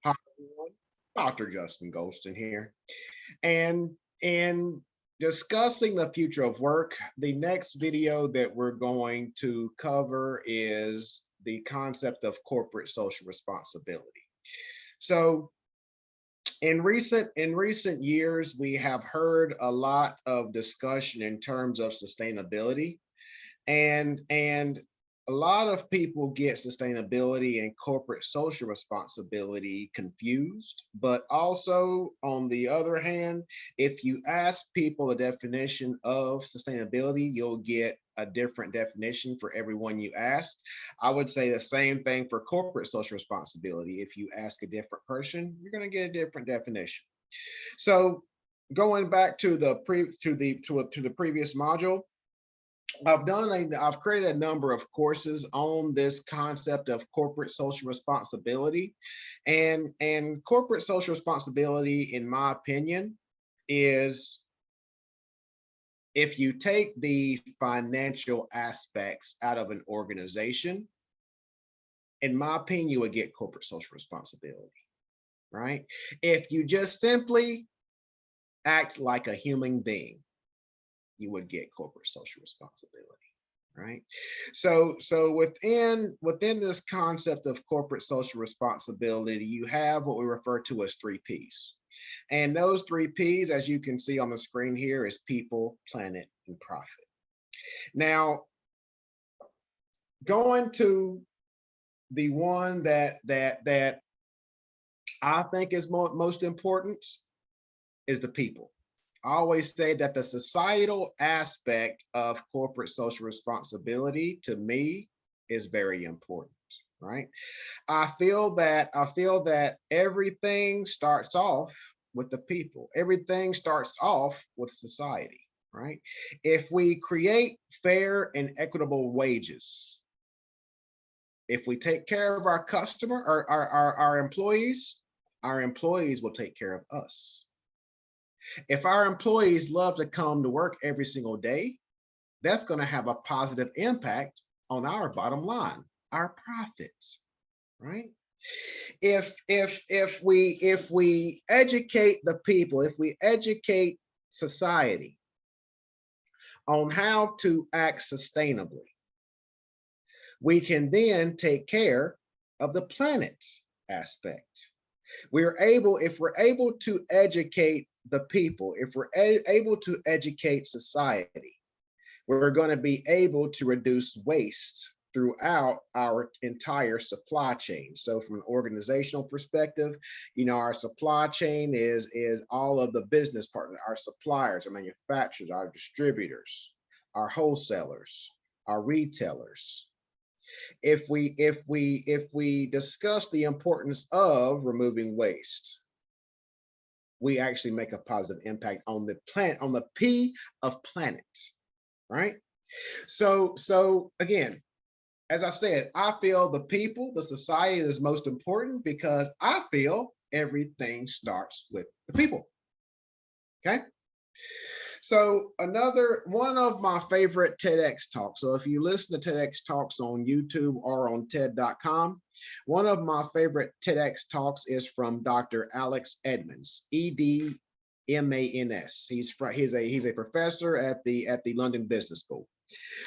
Hi, everyone. Dr. Justin Golston here. And in discussing the future of work, the next video that we're going to cover is the concept of corporate social responsibility. So in recent years, we have heard a lot of discussion in terms of sustainability. And a lot of people get sustainability and corporate social responsibility confused. But also, on the other hand, if you ask people the definition of sustainability, you'll get a different definition for everyone you ask. I would say the same thing for corporate social responsibility. If you ask a different person, you're going to get a different definition. So going back to the previous module, I've created a number of courses on this concept of corporate social responsibility, and corporate social responsibility, in my opinion, is if you take the financial aspects out of an organization, in my opinion, you would get corporate social responsibility, right? If you just simply act like a human being, you would get corporate social responsibility, right? So within this concept of corporate social responsibility, you have what we refer to as 3 Ps. And those 3 Ps, as you can see on the screen here, is people, planet, and profit. Now, going to the one that I think is most important is the people. I always say that the societal aspect of corporate social responsibility, to me, is very important, right? I feel that everything starts off with the people. Everything starts off with society, right? If we create fair and equitable wages, if we take care of our customer or our employees will take care of us. If our employees love to come to work every single day, that's going to have a positive impact on our bottom line, our profits, right? If we educate the people, if we educate society on how to act sustainably, we can then take care of the planet aspect. If we're able to educate the people, if we're able to educate society, we're going to be able to reduce waste throughout our entire supply chain. So from an organizational perspective, our supply chain is all of the business partners, our suppliers, our manufacturers, our distributors, our wholesalers, our retailers. If we discuss the importance of removing waste, we actually make a positive impact on the planet, on the P of planet, right? So again, as I said, I feel the people, the society is most important because I feel everything starts with the people. Okay. So another one of my favorite TEDx talks. So if you listen to TEDx talks on YouTube or on TED.com, one of my favorite TEDx talks is from Dr. Alex Edmans, Edmans. He's a professor at the London Business School.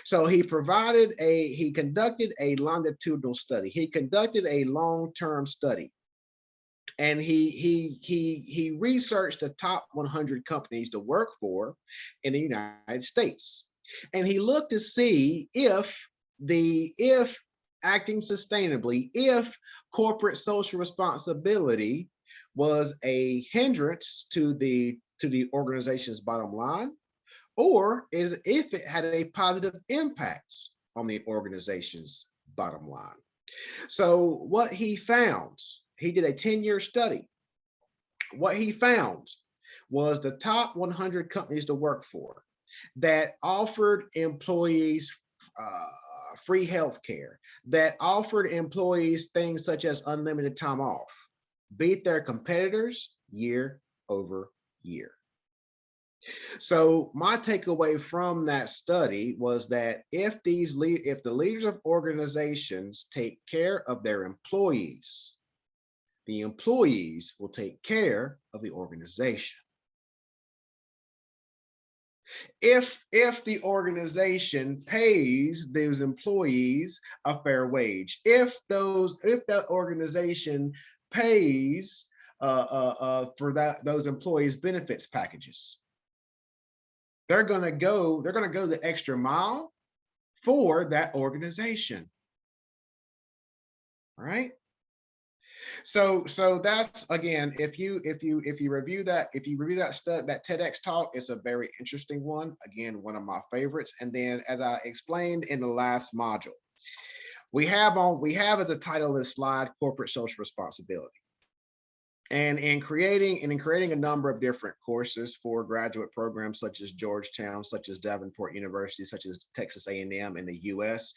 So he conducted a longitudinal study. He conducted a long-term study. And he researched the top 100 companies to work for in the United States. And he looked to see if acting sustainably, if corporate social responsibility was a hindrance to the organization's bottom line, or if it had a positive impact on the organization's bottom line. So what he found, he did a 10-year study. What he found was the top 100 companies to work for that offered employees free health care, that offered employees things such as unlimited time off, beat their competitors year over year. So my takeaway from that study was that if the leaders of organizations take care of their employees, the employees will take care of the organization. If the organization pays those employees a fair wage, if that organization pays for those employees benefits packages, they're going to go the extra mile for that organization. Right? So that's, again, if you review that, that TEDx talk, it's a very interesting one. Again, one of my favorites. And then, as I explained in the last module, we have as a title of this slide, corporate social responsibility. And in creating a number of different courses for graduate programs such as Georgetown, such as Davenport University, such as Texas A&M in the US,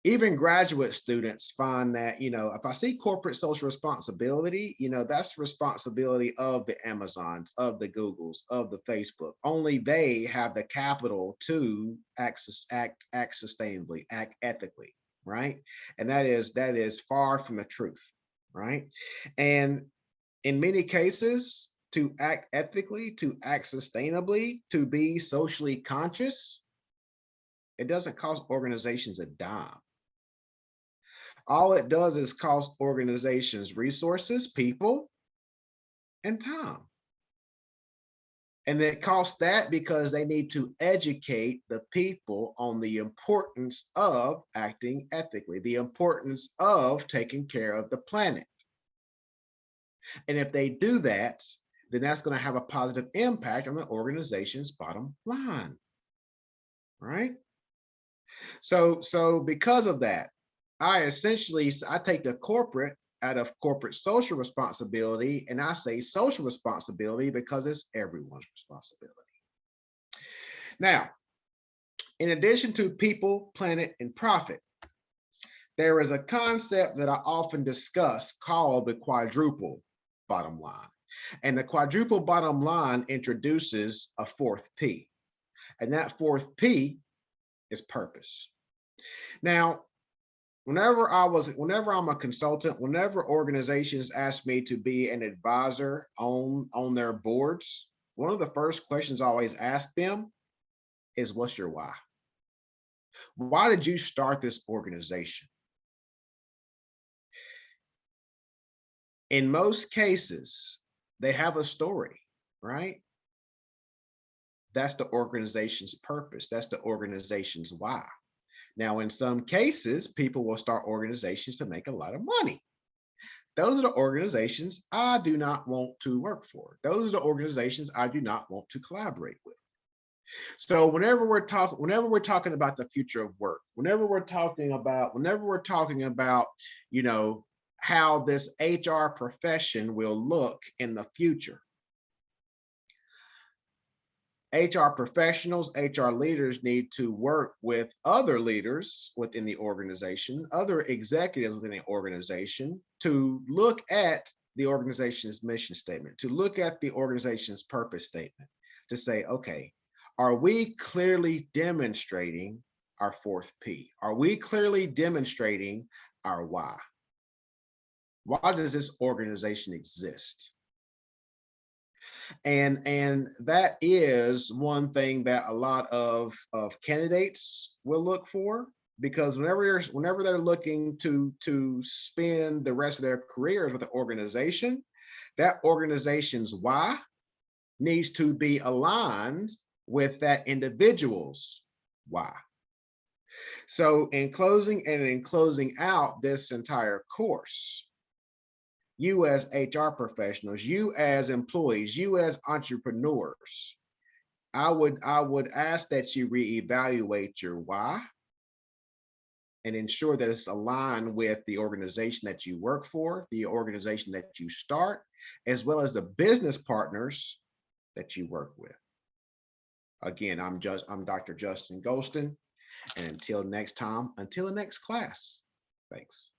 even graduate students find that, if I see corporate social responsibility, that's responsibility of the Amazons, of the Googles, of the Facebook. Only they have the capital to act sustainably, act ethically, right? And that is far from the truth, right? And in many cases, to act ethically, to act sustainably, to be socially conscious, it doesn't cost organizations a dime. All it does is cost organizations resources, people, and time. And it costs that because they need to educate the people on the importance of acting ethically, the importance of taking care of the planet. And if they do that, then that's going to have a positive impact on the organization's bottom line. Right? So because of that, I take the corporate out of corporate social responsibility, and I say social responsibility because it's everyone's responsibility. Now, in addition to people, planet, and profit, there is a concept that I often discuss called the quadruple bottom line. And the quadruple bottom line introduces a fourth P. And that fourth P is purpose. Now, whenever I'm a consultant, whenever organizations ask me to be an advisor on their boards, one of the first questions I always ask them is, what's your why? Why did you start this organization? In most cases, they have a story, right? That's the organization's purpose. That's the organization's why. Now, in some cases, people will start organizations to make a lot of money. Those are the organizations I do not want to work for. Those are the organizations I do not want to collaborate with. So whenever we're talking about the future of work, whenever we're talking about, how this HR profession will look in the future, HR professionals, HR leaders need to work with other leaders within the organization, other executives within the organization, to look at the organization's mission statement, to look at the organization's purpose statement, to say, okay, are we clearly demonstrating our fourth P? Are we clearly demonstrating our why? Why does this organization exist? And that is one thing that a lot of candidates will look for, because whenever they're looking to spend the rest of their careers with an organization, that organization's why needs to be aligned with that individual's why. So in closing out this entire course, you as HR professionals, you as employees, you as entrepreneurs, I would ask that you reevaluate your why and ensure that it's aligned with the organization that you work for, the organization that you start, as well as the business partners that you work with. Again, I'm Dr. Justin Golston, and until next time, until the next class, thanks.